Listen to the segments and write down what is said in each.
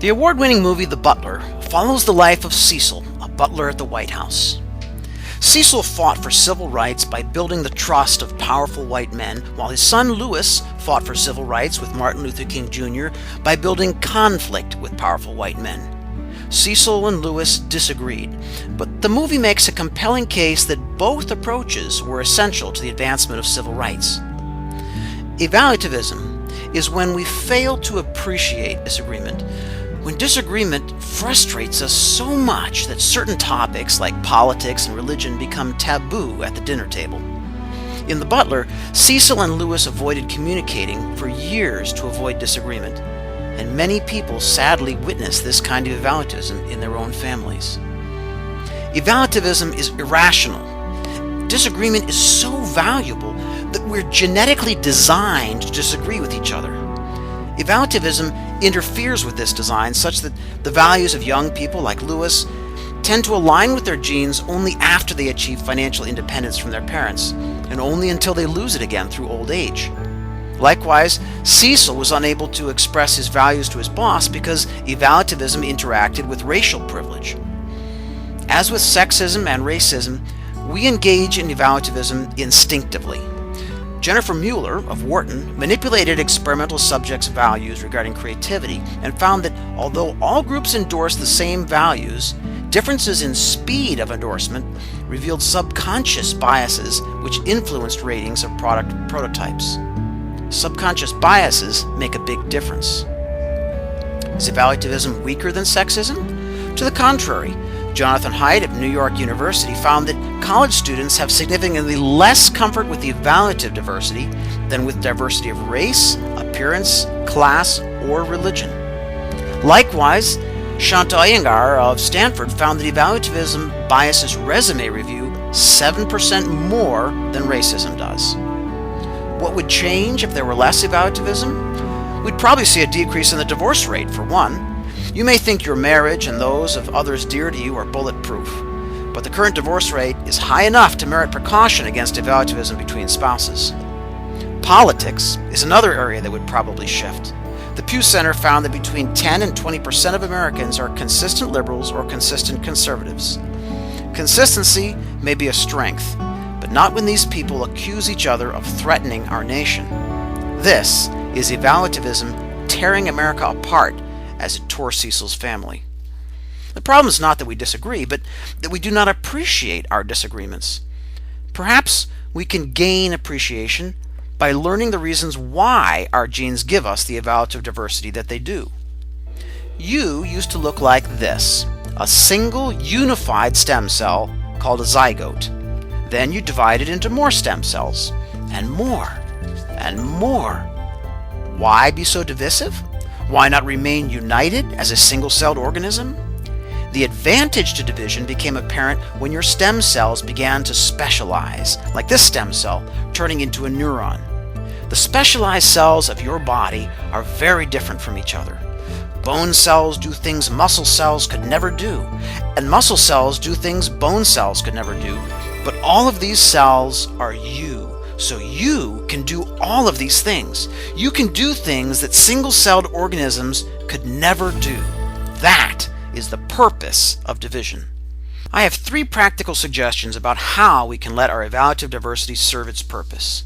The award-winning movie The Butler follows the life of Cecil, a butler at the White House. Cecil fought for civil rights by building the trust of powerful white men, while his son Louis fought for civil rights with Martin Luther King Jr. by building conflict with powerful white men. Cecil and Louis disagreed, but the movie makes a compelling case that both approaches were essential to the advancement of civil rights. Evaluativism is when we fail to appreciate disagreement, when disagreement frustrates us so much that certain topics like politics and religion become taboo at the dinner table. In The Butler, Cecil and Louis avoided communicating for years to avoid disagreement, and many people sadly witness this kind of evaluativism in their own families. Evaluativism is irrational. Disagreement is so valuable that we're genetically designed to disagree with each other. Evaluativism interferes with this design such that the values of young people like Louis tend to align with their genes only after they achieve financial independence from their parents, and only until they lose it again through old age. Likewise, Cecil was unable to express his values to his boss because evaluativism interacted with racial privilege. As with sexism and racism, we engage in evaluativism instinctively. Jennifer Mueller of Wharton manipulated experimental subjects' values regarding creativity and found that although all groups endorsed the same values, differences in speed of endorsement revealed subconscious biases which influenced ratings of product prototypes. Subconscious biases make a big difference. Is evaluativism weaker than sexism? To the contrary, Jonathan Haidt of New York University found that college students have significantly less comfort with evaluative diversity than with diversity of race, appearance, class, or religion. Likewise, Shanta Iyengar of Stanford found that evaluativism biases resume review 7% more than racism does. What would change if there were less evaluativism? We'd probably see a decrease in the divorce rate, for one. You may think your marriage and those of others dear to you are bulletproof, but the current divorce rate is high enough to merit precaution against evaluativism between spouses. Politics is another area that would probably shift. The Pew Center found that between 10 and 20% of Americans are consistent liberals or consistent conservatives. Consistency may be a strength, but not when these people accuse each other of threatening our nation. This is evaluativism tearing America apart as it tore Cecil's family. The problem is not that we disagree, but that we do not appreciate our disagreements. Perhaps we can gain appreciation by learning the reasons why our genes give us the evaluative diversity that they do. You used to look like this, a single unified stem cell called a zygote. Then you divided into more stem cells, and more, and more. Why be so divisive? Why not remain united as a single-celled organism? The advantage to division became apparent when your stem cells began to specialize, like this stem cell, turning into a neuron. The specialized cells of your body are very different from each other. Bone cells do things muscle cells could never do, and muscle cells do things bone cells could never do. But all of these cells are you. So you can do all of these things. You can do things that single-celled organisms could never do. That is the purpose of division. I have 3 practical suggestions about how we can let our evaluative diversity serve its purpose.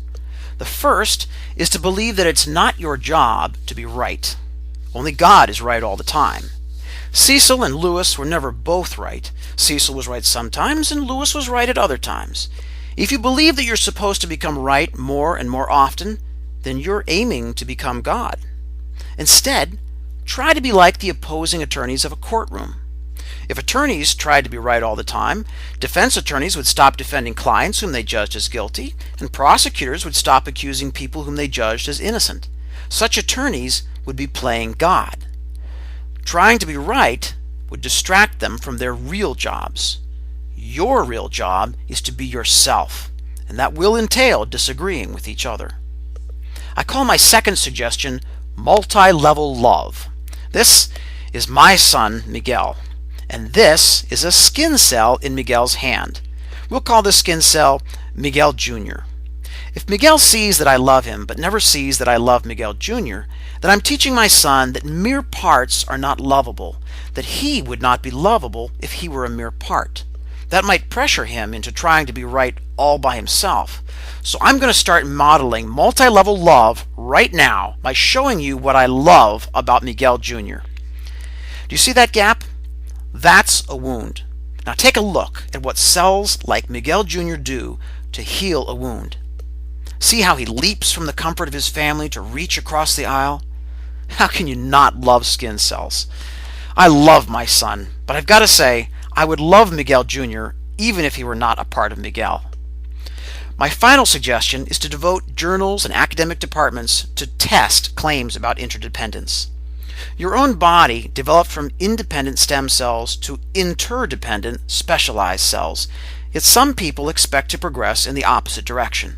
The first is to believe that it's not your job to be right. Only God is right all the time. Cecil and Louis were never both right. Cecil was right sometimes, and Louis was right at other times. If you believe that you're supposed to become right more and more often, then you're aiming to become God. Instead, try to be like the opposing attorneys of a courtroom. If attorneys tried to be right all the time, defense attorneys would stop defending clients whom they judged as guilty, and prosecutors would stop accusing people whom they judged as innocent. Such attorneys would be playing God. Trying to be right would distract them from their real jobs. Your real job is to be yourself, and that will entail disagreeing with each other. I call my second suggestion multi-level love. This is my son, Miguel, and this is a skin cell in Miguel's hand. We'll call this skin cell Miguel Jr. If Miguel sees that I love him, but never sees that I love Miguel Jr., then I'm teaching my son that mere parts are not lovable, that he would not be lovable if he were a mere part. That might pressure him into trying to be right all by himself. So I'm going to start modeling multi-level love right now by showing you what I love about Miguel Jr. Do you see that gap? That's a wound. Now take a look at what cells like Miguel Jr. do to heal a wound. See how he leaps from the comfort of his family to reach across the aisle? How can you not love skin cells? I love my son, but I've got to say, I would love Miguel Jr. even if he were not a part of Miguel. My final suggestion is to devote journals and academic departments to test claims about interdependence. Your own body developed from independent stem cells to interdependent specialized cells, yet some people expect to progress in the opposite direction.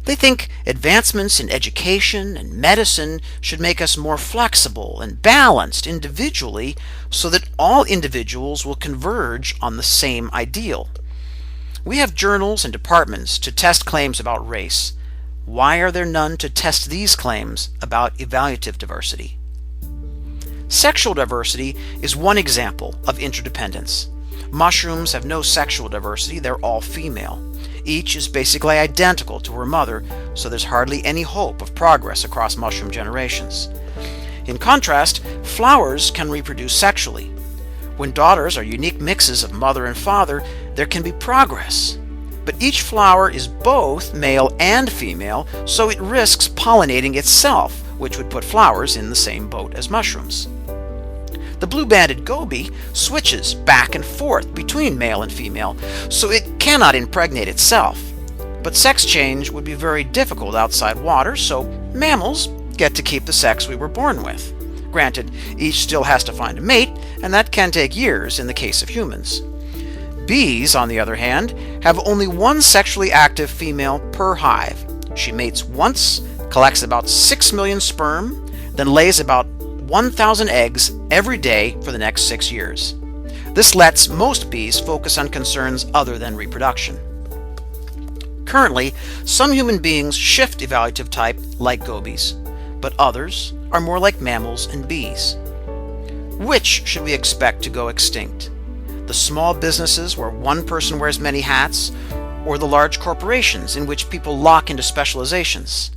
They think advancements in education and medicine should make us more flexible and balanced individually so that all individuals will converge on the same ideal. We have journals and departments to test claims about race. Why are there none to test these claims about evaluative diversity? Sexual diversity is one example of interdependence. Mushrooms have no sexual diversity, they're all female. Each is basically identical to her mother, so there's hardly any hope of progress across mushroom generations. In contrast, flowers can reproduce sexually. When daughters are unique mixes of mother and father, there can be progress. But each flower is both male and female, so it risks pollinating itself, which would put flowers in the same boat as mushrooms. The blue-banded goby switches back and forth between male and female, so it cannot impregnate itself. But sex change would be very difficult outside water, so mammals get to keep the sex we were born with. Granted, each still has to find a mate, and that can take years in the case of humans. Bees, on the other hand, have only one sexually active female per hive. She mates once, collects about 6 million sperm, then lays about 1,000 eggs every day for the next 6 years. This lets most bees focus on concerns other than reproduction. Currently, some human beings shift evaluative type like gobies, but others are more like mammals and bees. Which should we expect to go extinct? The small businesses where one person wears many hats, or the large corporations in which people lock into specializations?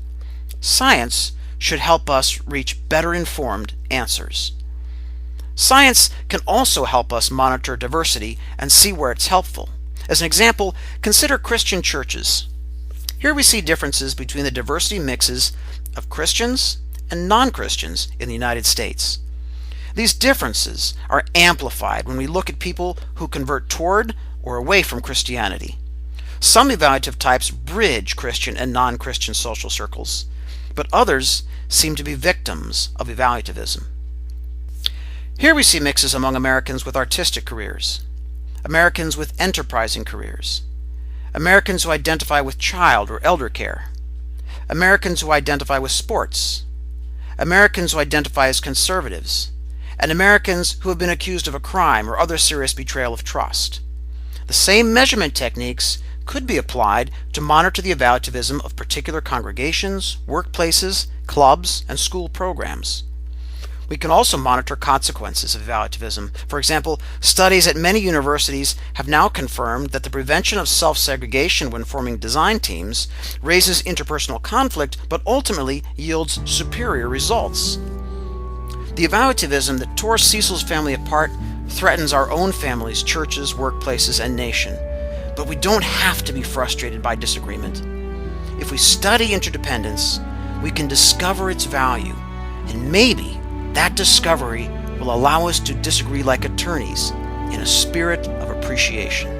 Science should help us reach better informed answers. Science can also help us monitor diversity and see where it's helpful. As an example, consider Christian churches. Here we see differences between the diversity mixes of Christians and non-Christians in the United States. These differences are amplified when we look at people who convert toward or away from Christianity. Some evaluative types bridge Christian and non-Christian social circles, but others seem to be victims of evaluativism. Here we see mixes among Americans with artistic careers, Americans with enterprising careers, Americans who identify with child or elder care, Americans who identify with sports, Americans who identify as conservatives, and Americans who have been accused of a crime or other serious betrayal of trust. The same measurement techniques could be applied to monitor the evaluativism of particular congregations, workplaces, clubs, and school programs. We can also monitor consequences of evaluativism. For example, studies at many universities have now confirmed that the prevention of self-segregation when forming design teams raises interpersonal conflict, but ultimately yields superior results. The evaluativism that tore Cecil's family apart threatens our own families, churches, workplaces, and nation. But we don't have to be frustrated by disagreement. If we study interdependence, we can discover its value, and maybe that discovery will allow us to disagree like attorneys in a spirit of appreciation.